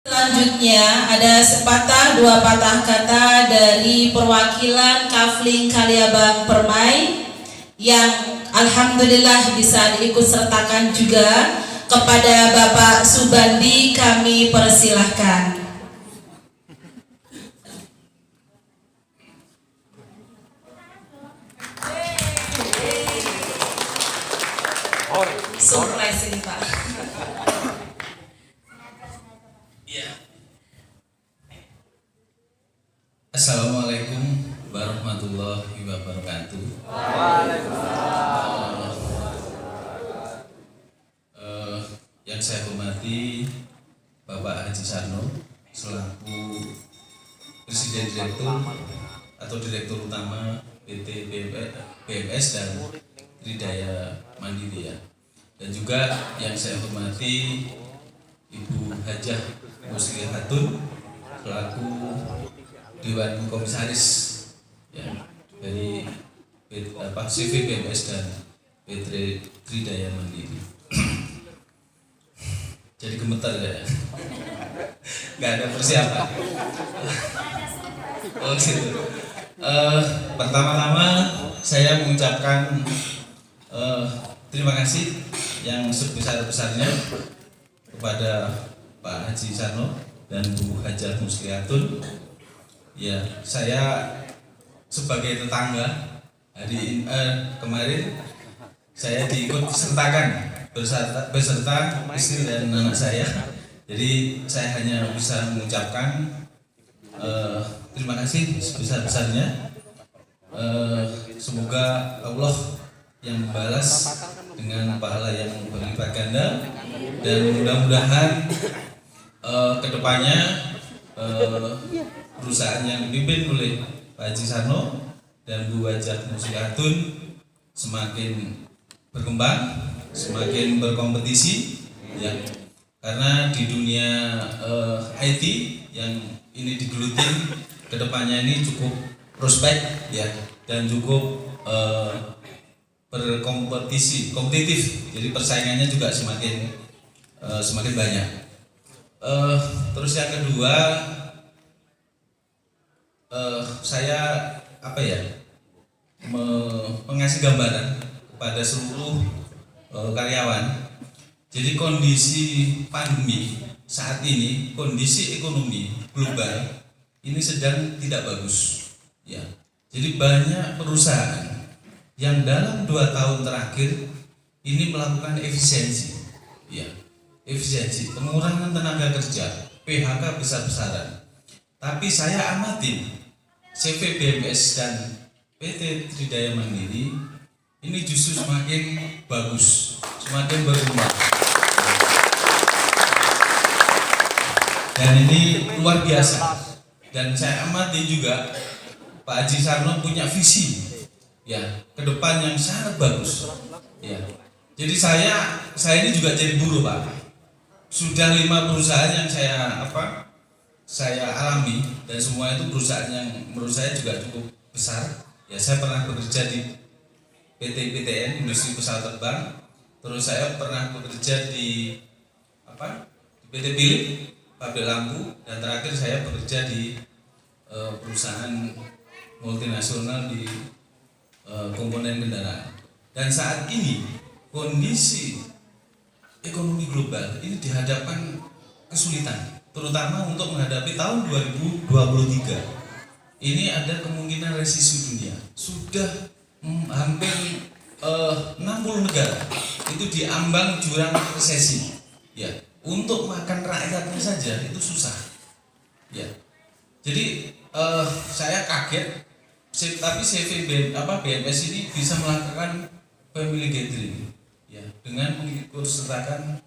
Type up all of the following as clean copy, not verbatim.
Selanjutnya ada sepatah dua patah kata dari perwakilan Kafling Kaliabang Permai yang alhamdulillah bisa diikut sertakan juga. Kepada Bapak Subandi kami persilahkan. Surprise ini Pak. Assalamualaikum warahmatullahi wabarakatuh. Yang saya hormati Bapak Haji Sarno selaku Presiden Direktur atau Direktur Utama PT BMS dan Tridaya Mandiri, dan juga yang saya hormati Ibu Hajah Musli Hatun selaku Dewan Komisaris dari CV BMS dan PT Tridaya Mandiri. Jadi gemetar ya, nggak ada persiapan. Oh gitu. Pertama-tama saya mengucapkan terima kasih yang sebesar-besarnya kepada Pak Haji Sarno dan Bu Hajah Muslihatun. Ya, saya sebagai tetangga kemarin saya diikut sertakan beserta istri dan anak saya. Jadi saya hanya bisa mengucapkan terima kasih sebesar-besarnya. Semoga Allah yang membalas dengan pahala yang berlipat ganda, dan mudah-mudahan kedepannya perusahaan yang dipimpin oleh Pak Haji Sarno dan Bu Hajah Muslihatun semakin berkembang, semakin berkompetisi, ya. Karena di dunia IT yang ini digeluti kedepannya ini cukup prospek, ya, dan cukup kompetitif, jadi persaingannya juga semakin banyak. Terus yang kedua, saya mengasih gambaran kepada seluruh karyawan. Jadi kondisi pandemi saat ini, kondisi ekonomi global ini sedang tidak bagus, ya. Jadi banyak perusahaan yang dalam 2 tahun terakhir ini melakukan efisiensi, ya, pengurangan tenaga kerja, PHK besar-besaran. Tapi saya amati CV BMS dan PT Tridaya Mandiri ini justru semakin bagus, semakin berkembang. Dan ini luar biasa. Dan saya amati juga Pak Haji Sarno punya visi, ya, ke depan yang sangat bagus, ya. Jadi saya ini juga jadi buruh, Pak. Sudah 5 perusahaan yang saya alami, dan semua itu perusahaan yang menurut saya juga cukup besar. Ya, saya pernah bekerja di PT PTN Industri Pesawat Terbang, terus saya pernah bekerja di PT Philip pabrik lampu, dan terakhir saya bekerja di perusahaan multinasional di komponen kendaraan. Dan saat ini kondisi ekonomi global ini dihadapkan kesulitan, terutama untuk menghadapi tahun 2023. Ini ada kemungkinan resesi dunia. Sudah hampir 60 negara itu diambang jurang resesi, ya. Untuk makan rakyatnya saja itu susah, ya. Jadi saya kaget, tapi CV BMS ini bisa melakukan family gathering, ya, dengan mengikut sertakan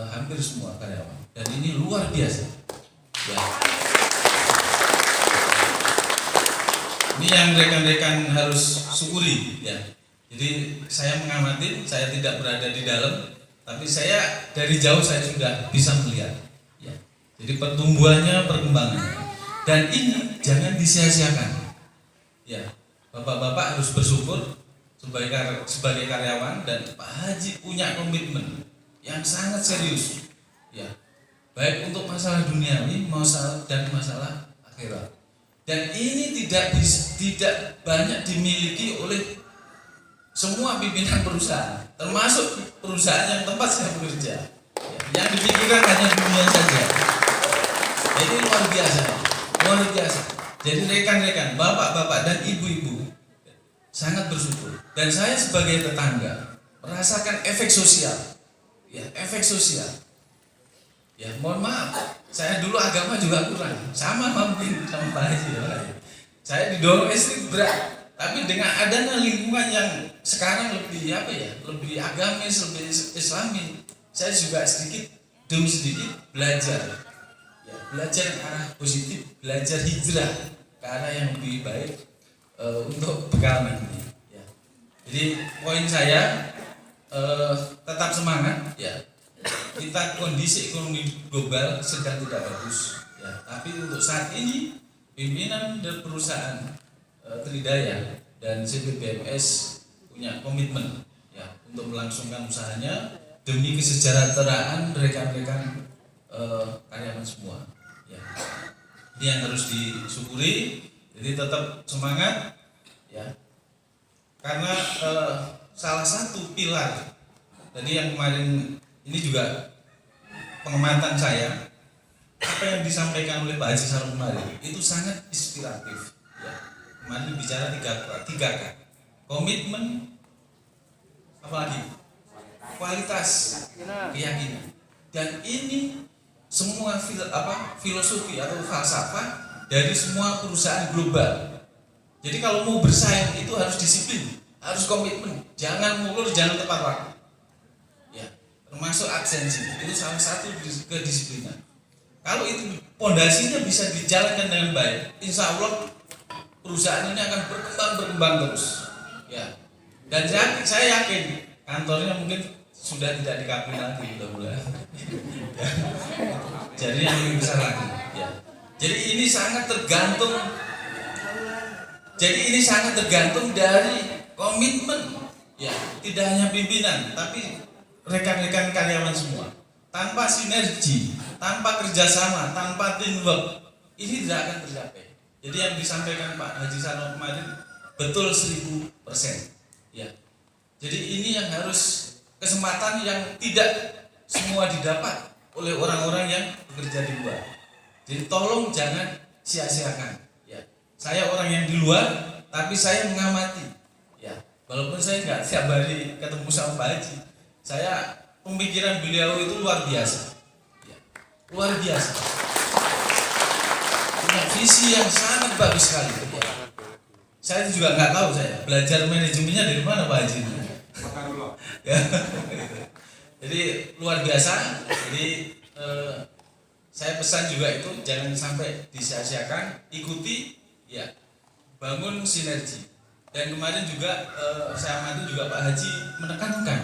hampir semua karyawan, dan ini luar biasa, ya. Ini yang rekan-rekan harus syukuri, ya. Jadi saya mengamati, saya tidak berada di dalam, tapi saya dari jauh saya sudah bisa melihat, ya. Jadi pertumbuhannya, perkembangannya, dan ini jangan disia-siakan, ya. Bapak-bapak harus bersyukur sebagai karyawan, dan Pak Haji punya komitmen yang sangat serius, ya. baik untuk masalah duniawi dan masalah akhirat. Dan ini tidak banyak dimiliki oleh semua pimpinan perusahaan, termasuk perusahaan yang tempat saya bekerja. Yang dipikirkan hanya dunia saja. Jadi luar biasa. Jadi rekan-rekan, bapak-bapak dan ibu-ibu sangat bersyukur. Dan saya sebagai tetangga merasakan efek sosial. Ya, mohon maaf, saya dulu agama juga kurang, sama mungkin sama Pak Haji. Saya didorong istri berat, tapi dengan adanya lingkungan yang sekarang lebih lebih agamis, lebih islami, saya juga sedikit demi sedikit belajar ke arah positif, belajar hijrah ke arah yang lebih baik untuk bekal nanti. Ya. Jadi poin saya tetap semangat ya. Kita kondisi ekonomi global sedang tidak bagus ya, tapi untuk saat ini pimpinan dan perusahaan Tridaya dan CV BMS punya komitmen ya untuk melangsungkan usahanya demi kesejahteraan rekan-rekan karyawan semua ya. Ini yang harus disyukuri. Jadi tetap semangat ya, karena salah satu pilar tadi yang kemarin ini juga pengamatan saya, apa yang disampaikan oleh Pak Haji Sarom kemarin itu sangat inspiratif ya. Kemarin bicara 3K, komitmen, apalagi kualitas, keyakinan. Dan ini semua filosofi atau falsafah dari semua perusahaan global. Jadi kalau mau bersaing itu harus disiplin, harus komitmen, jangan mulur, jangan tepat waktu. Termasuk absensi, itu salah satu kedisiplinan. Kalau itu pondasinya bisa dijalankan dengan baik, insya Allah perusahaan ini akan berkembang terus. Ya. Dan saya yakin kantornya mungkin sudah tidak di Kapri lagi mudah-mudahan. Jadi yang lebih besar lagi. Ya. Jadi ini sangat tergantung dari komitmen. Ya, tidak hanya pimpinan, tapi rekan-rekan karyawan semua. Tanpa sinergi, tanpa kerjasama, tanpa teamwork, ini tidak akan tercapai. Jadi yang disampaikan Pak Haji Sarom kemarin betul 1000%. Ya. Jadi ini yang harus kesempatan yang tidak semua didapat oleh orang-orang yang bekerja di luar. Jadi tolong jangan sia-siakan. Ya. Saya orang yang di luar, tapi saya mengamati. Ya. Walaupun saya nggak tiap hari ketemu sama Pak Haji, saya pemikiran beliau itu luar biasa, ya, luar biasa. Punya visi yang sangat bagus sekali. Ya. Saya juga nggak tahu saya belajar manajemennya dari mana Pak Haji. Ya. Jadi luar biasa. Jadi saya pesan juga itu jangan sampai disia-siakan, ikuti, ya, bangun sinergi. Dan kemarin juga saya amati juga Pak Haji menekankan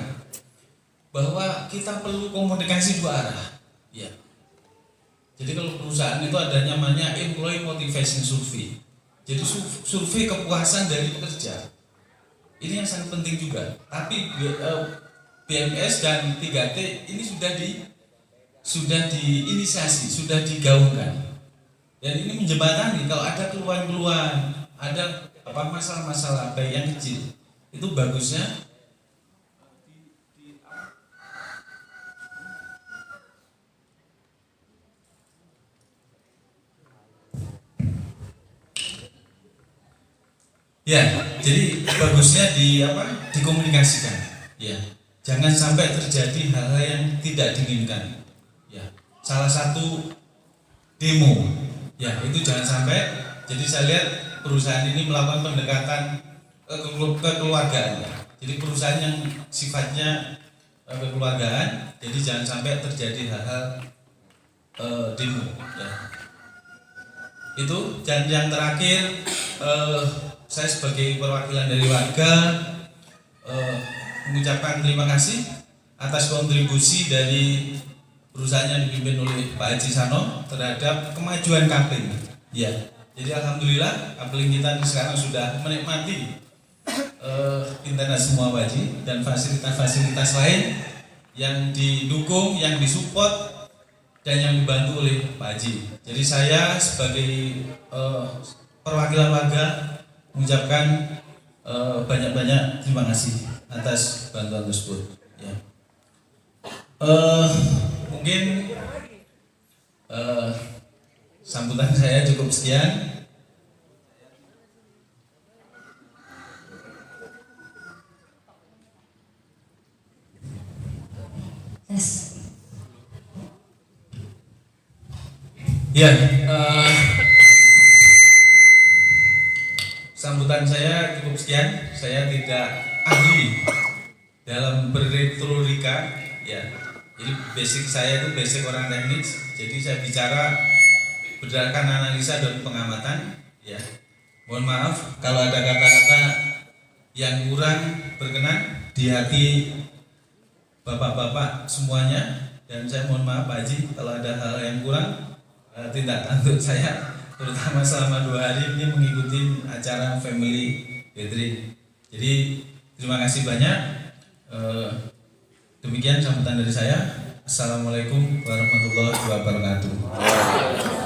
bahwa kita perlu komunikasi dua arah. Ya. Jadi kalau perusahaan itu ada namanya employee motivation survey. Jadi survei kepuasan dari pekerja. Ini yang sangat penting juga. Tapi BMS dan 3T ini sudah diinisiasi, sudah digaungkan. Dan ini menjembatani kalau ada keluhan-keluhan, ada masalah-masalah baik yang kecil, itu bagusnya ya, jadi bagusnya dikomunikasikan. Ya, jangan sampai terjadi hal-hal yang tidak diinginkan. Ya, salah satu demo, ya itu jangan sampai. Jadi saya lihat perusahaan ini melakukan pendekatan kekeluargaan. Ya. Jadi perusahaan yang sifatnya kekeluargaan, jadi jangan sampai terjadi hal-hal demo. Ya. Itu. Dan yang terakhir, saya sebagai perwakilan dari warga mengucapkan terima kasih atas kontribusi dari perusahaan yang dipimpin oleh Pak Haji Sarom terhadap kemajuan Kapling. Ya, jadi alhamdulillah Kapling kita sekarang sudah menikmati internet semua Pak Haji dan fasilitas-fasilitas lain yang didukung, yang disupport, dan yang dibantu oleh Pak Haji. Jadi saya sebagai perwakilan warga mengucapkan banyak-banyak terima kasih atas bantuan tersebut. Ya. Mungkin sambutan saya cukup sekian. Ya, sambutan saya cukup sekian. Saya tidak ahli dalam berretorika, ya. Jadi basic saya itu basic orang teknis. Jadi saya bicara berdasarkan analisa dan pengamatan, ya. Mohon maaf kalau ada kata-kata yang kurang berkenan di hati bapak-bapak semuanya, dan saya mohon maaf Pak Haji kalau ada hal yang kurang. Tidak untuk saya, terutama selama 2 hari ini mengikuti acara family gathering. Jadi terima kasih banyak. Demikian sambutan dari saya. Assalamualaikum warahmatullahi wabarakatuh.